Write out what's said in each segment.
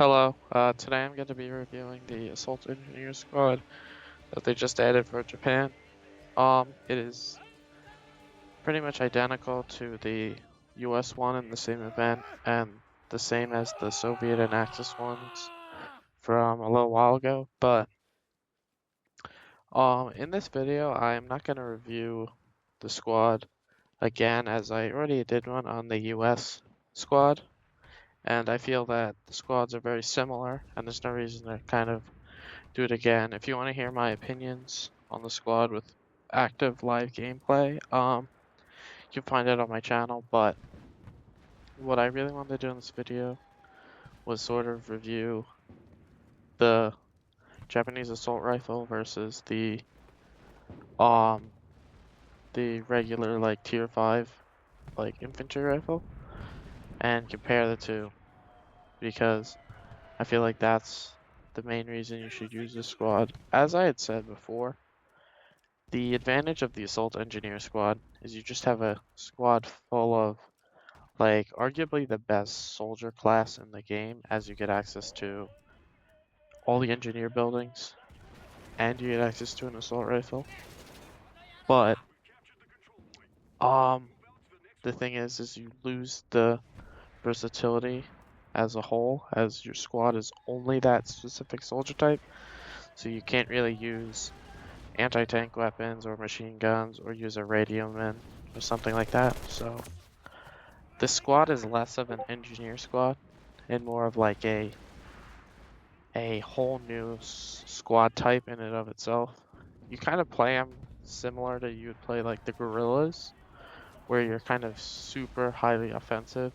Hello, today I'm going to be reviewing the Assault Engineer Squad that they just added for Japan. It is pretty much identical to the US one in the same event and the same as the Soviet and Axis ones from a little while ago, but in this video I am not going to review the squad again as I already did one on the US squad, and I feel that the squads are very similar and there's no reason to kind of do it again. If you want to hear my opinions on the squad with active live gameplay, you can find it on my channel. But what I really wanted to do in this video was sort of review the Japanese assault rifle versus um the regular like tier 5 like infantry rifle and compare the two, because I feel like that's the main reason you should use this squad. As I had said before, the advantage of the Assault Engineer squad is you just have a squad full of, like, arguably the best soldier class in the game, as you get access to all the engineer buildings and you get access to an assault rifle. But the thing is you lose the versatility as a whole, as your squad is only that specific soldier type, so you can't really use anti-tank weapons or machine guns or use a radioman or something like that. So this squad is less of an engineer squad and more of like a whole new squad type in and of itself. You kind of play them similar to you would play like the guerrillas, where you're kind of super highly offensive,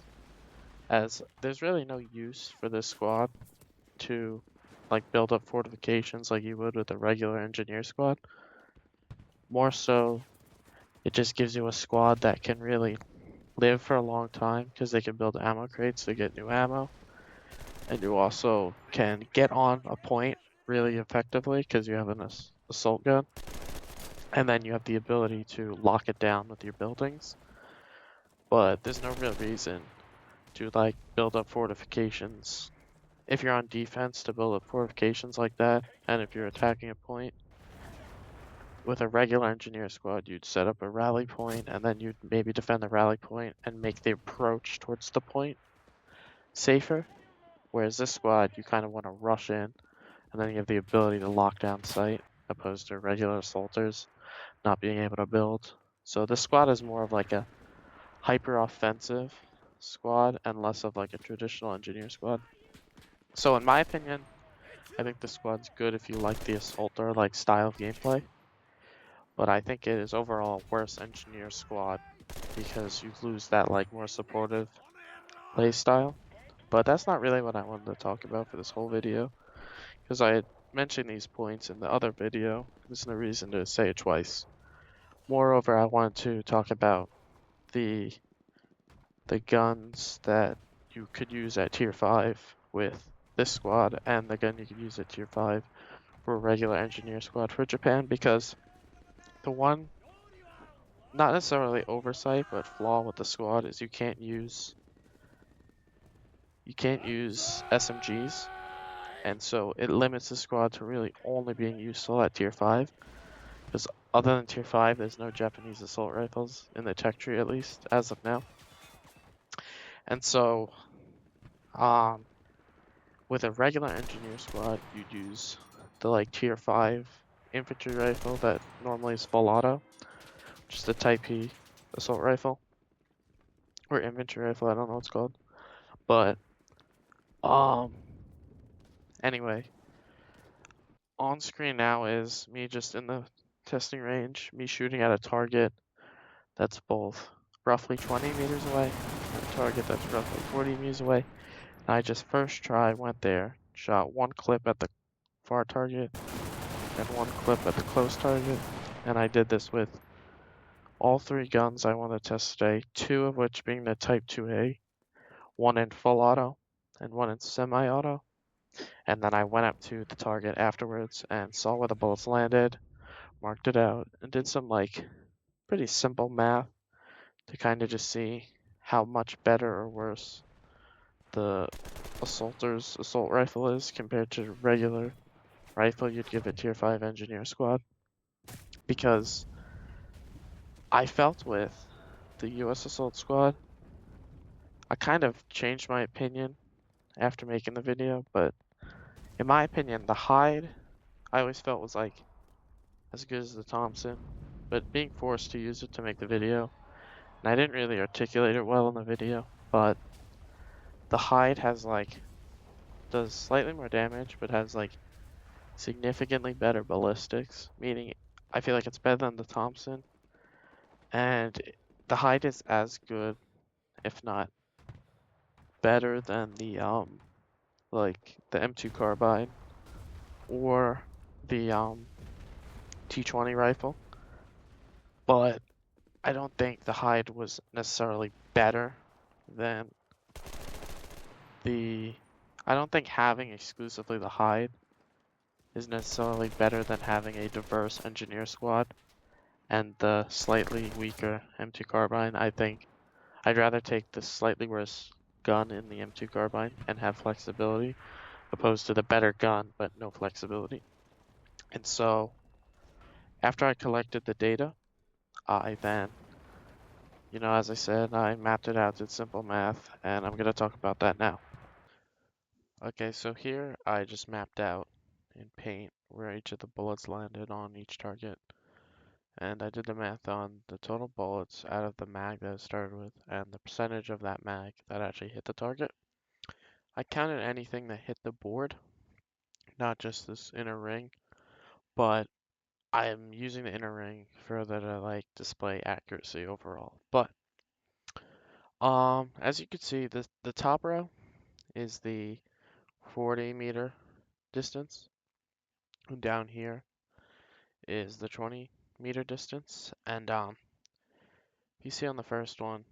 as there's really no use for this squad to like build up fortifications like you would with a regular engineer squad. More so, it just gives you a squad that can really live for a long time because they can build ammo crates to get new ammo, and you also can get on a point really effectively because you have an assault gun, and then you have the ability to lock it down with your buildings. But there's no real reason to like build up fortifications if you're on defense, to build up fortifications like that, and if you're attacking a point. With a regular engineer squad, you'd set up a rally point, and then you'd maybe defend the rally point and make the approach towards the point safer. Whereas this squad, you kind of want to rush in, and then you have the ability to lock down sight, opposed to regular assaulters not being able to build. So this squad is more of like a hyper offensive squad and less of like a traditional engineer squad. So in my opinion, I think the squad's good if you like the assaulter like style of gameplay, but I think it is overall a worse engineer squad because you lose that like more supportive play style. But that's not really what I wanted to talk about for this whole video, because I had mentioned these points in the other video. There's no reason to say it twice. Moreover, I wanted to talk about the guns that you could use at tier 5 with this squad, and the gun you could use at tier 5 for a regular engineer squad for Japan, because the one, not necessarily oversight, but flaw with the squad is you can't use SMGs, and so it limits the squad to really only being useful at tier 5, because other than tier 5 there's no Japanese assault rifles in the tech tree, at least as of now. And so with a regular engineer squad, you'd use the like tier 5 infantry rifle that normally is full auto, which is the Type P assault rifle or infantry rifle, I don't know what it's called. But anyway, on screen now is me just in the testing range, me shooting at a target that's both roughly 20 meters away and a target that's roughly 40 meters away. And I just first try went there, shot one clip at the far target and one clip at the close target, and I did this with all 3 guns I want to test today, 2 of which being the Type 2A, one in full auto and one in semi-auto. And then I went up to the target afterwards and saw where the bullets landed, marked it out, and did some like pretty simple math to kind of just see how much better or worse the assaulter's assault rifle is compared to regular rifle you'd give a tier 5 engineer squad, because I felt with the US assault squad, I kind of changed my opinion after making the video, but in my opinion, the hide I always felt was like as good as the Thompson, but being forced to use it to make the video, and I didn't really articulate it well in the video, but the hide has like does slightly more damage, but has like significantly better ballistics, meaning I feel like it's better than the Thompson, and the hide is as good, if not better than the like the M2 carbine or the T20 rifle, but I don't think the hide was necessarily better than the. I don't think having exclusively the hide is necessarily better than having a diverse engineer squad and the slightly weaker M2 carbine. I think I'd rather take the slightly worse gun in the M2 carbine and have flexibility, opposed to the better gun but no flexibility. And so, after I collected the data, I then, as I said, I mapped it out, did simple math, and I'm going to talk about that now. Okay, so here I just mapped out in paint where each of the bullets landed on each target. And I did the math on the total bullets out of the mag that it started with and the percentage of that mag that actually hit the target. I counted anything that hit the board, not just this inner ring, but I am using the inner ring further to like display accuracy overall. But as you can see, the top row is the 40-meter distance, and down here is the 20-meter distance. And you see on the first one,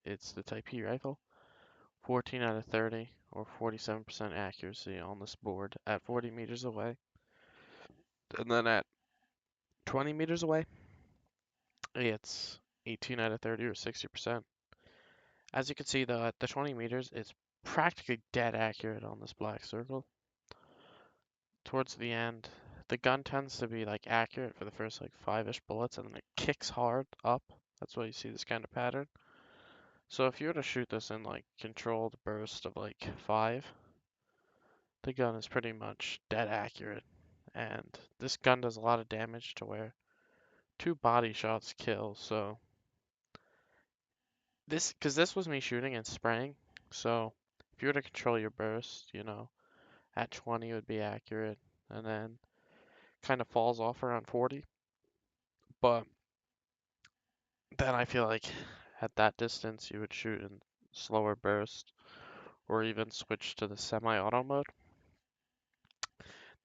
it's the Type P rifle, 14 out of 30 or 47% accuracy on this board at 40 meters away. And then at 20 meters away, it's 18 out of 30 or 60%. As you can see though, at the 20 meters, it's practically dead accurate on this black circle. Towards the end, the gun tends to be like accurate for the first like 5-ish bullets, and then it kicks hard up. That's why you see this kind of pattern. So if you were to shoot this in like controlled burst of like 5, the gun is pretty much dead accurate. And this gun does a lot of damage to where 2 body shots kill. So because this was me shooting and spraying, so if you were to control your burst, at 20 it would be accurate, and then kind of falls off around 40. But then I feel like at that distance you would shoot in slower burst or even switch to the semi-auto mode.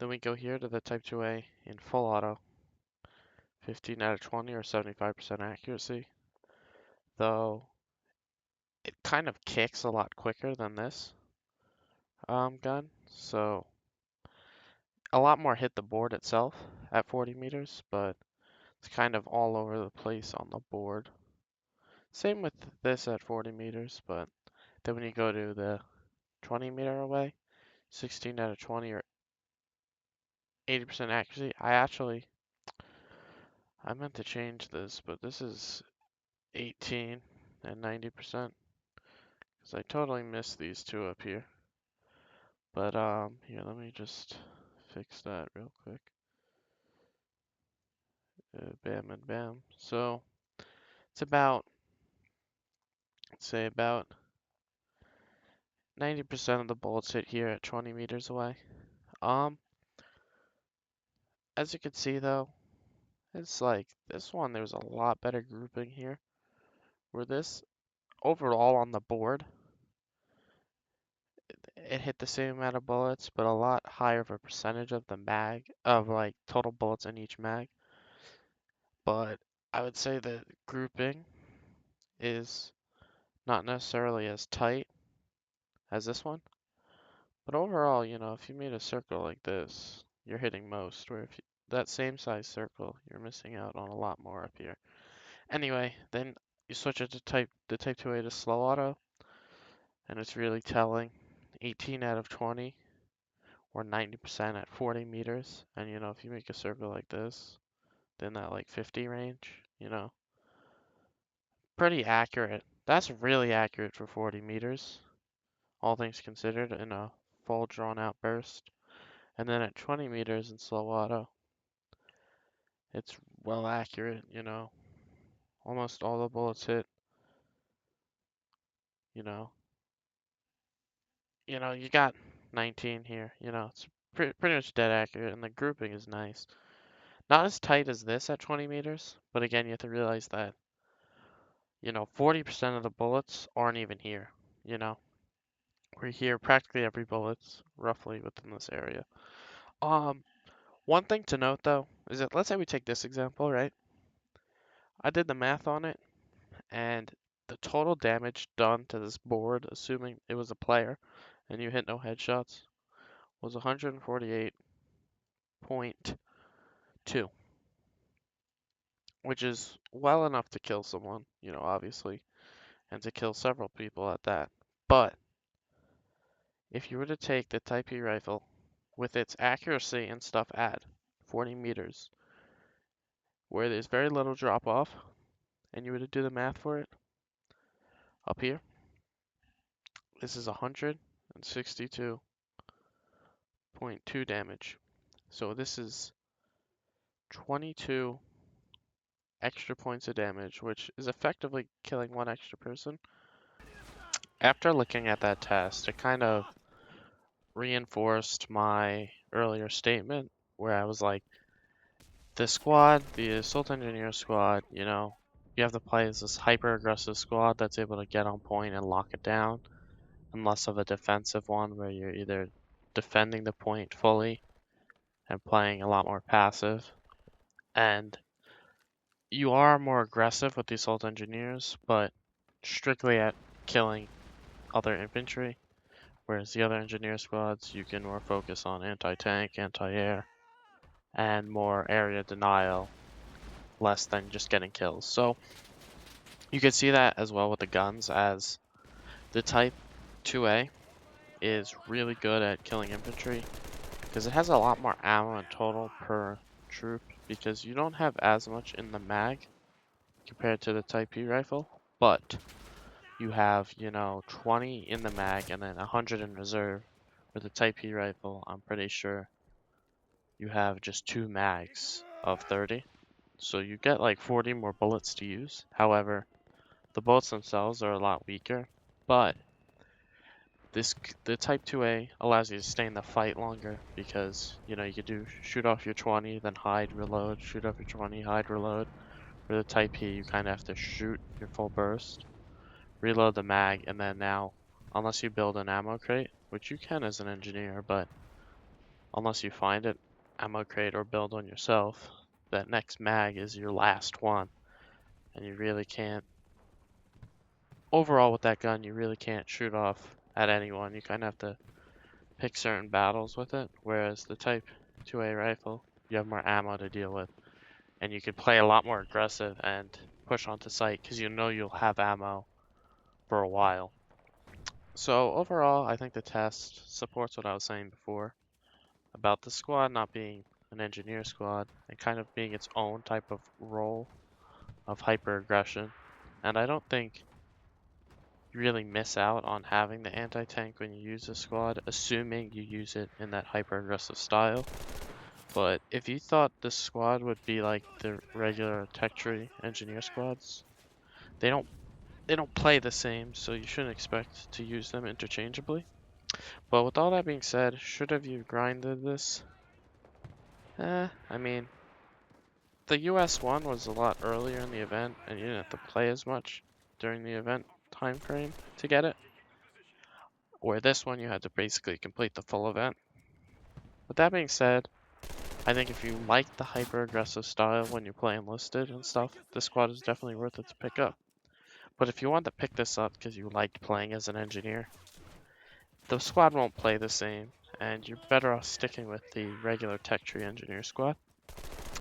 Then we go here to the Type 2A in full auto, 15 out of 20 or 75% accuracy, though it kind of kicks a lot quicker than this gun, so a lot more hit the board itself at 40 meters, but it's kind of all over the place on the board. Same with this at 40 meters, but then when you go to the 20 meter away, 16 out of 20 or 80% accuracy. I meant to change this, but this is 18 and 90%, because I totally missed these two up here. But here, let me just fix that real quick. Bam and bam. So it's about, let's say about 90% of the bullets hit here at 20 meters away. As you can see though, it's like this one, there's a lot better grouping here. Where this, overall on the board, it hit the same amount of bullets, but a lot higher of a percentage of the mag, of like total bullets in each mag. But I would say the grouping is not necessarily as tight as this one. But overall, if you made a circle like this, you're hitting most, where if you, that same size circle, you're missing out on a lot more up here. Anyway, then you switch it to the Type 2A to slow auto. and it's really telling. 18 out of 20, or 90% at 40 meters. And you know, if you make a circle like this, then that like 50 range, you know, pretty accurate. That's really accurate for 40 meters, all things considered, in a full drawn out burst. And then at 20 meters in slow auto, it's well accurate, you know. Almost all the bullets hit, you know. You got 19 here, you know. It's pretty much dead accurate, and the grouping is nice. Not as tight as this at 20 meters, but again, you have to realize that, 40% of the bullets aren't even here, you know. We're here practically every bullet's roughly within this area. Um, One thing to note though is that let's say we take this example, right? I did the math on it, and the total damage done to this board, assuming it was a player and you hit no headshots, was 148.2, which is well enough to kill someone, obviously, and to kill several people at that. But if you were to take the Type E rifle with its accuracy and stuff at 40 meters, where there's very little drop off, and you were to do the math for it up here, this is 162.2 damage. So this is 22 extra points of damage, which is effectively killing one extra person. After looking at that test, it kind of reinforced my earlier statement where I was like, the Assault Engineer squad, you have to play as this hyper-aggressive squad that's able to get on point and lock it down, and less of a defensive one where you're either defending the point fully and playing a lot more passive. And you are more aggressive with the Assault Engineers, but strictly at killing other infantry, whereas the other engineer squads, you can more focus on anti-tank, anti-air, and more area denial, less than just getting kills. So you can see that as well with the guns, as the Type 2A is really good at killing infantry because it has a lot more ammo in total per troop, because you don't have as much in the mag compared to the Type E rifle, but you have, 20 in the mag and then 100 in reserve. With the Type E rifle, I'm pretty sure you have just 2 mags of 30. So you get like 40 more bullets to use. However, the bullets themselves are a lot weaker, but the Type 2A allows you to stay in the fight longer because, you could shoot off your 20, then hide, reload, shoot off your 20, hide, reload. For the Type E, you kind of have to shoot your full burst, reload the mag, and then now, unless you build an ammo crate, which you can as an engineer, but unless you find it, ammo crate or build one yourself, that next mag is your last one, and you really can't. Overall, with that gun, you really can't shoot off at anyone. You kind of have to pick certain battles with it, whereas the Type 2A rifle, you have more ammo to deal with, and you can play a lot more aggressive and push onto sight because you know you'll have ammo for a while. So overall, I think the test supports what I was saying before about the squad not being an engineer squad and kind of being its own type of role of hyper aggression. And I don't think you really miss out on having the anti-tank when you use the squad, assuming you use it in that hyper aggressive style. But if you thought this squad would be like the regular tech tree engineer squads, they don't play the same, so you shouldn't expect to use them interchangeably. But with all that being said, should have you grinded this? I mean, the US one was a lot earlier in the event, and you didn't have to play as much during the event time frame to get it. Where this one, you had to basically complete the full event. With that being said, I think if you like the hyper-aggressive style when you play Enlisted and stuff, this squad is definitely worth it to pick up. But if you want to pick this up because you liked playing as an engineer, the squad won't play the same, and you're better off sticking with the regular tech tree engineer squad.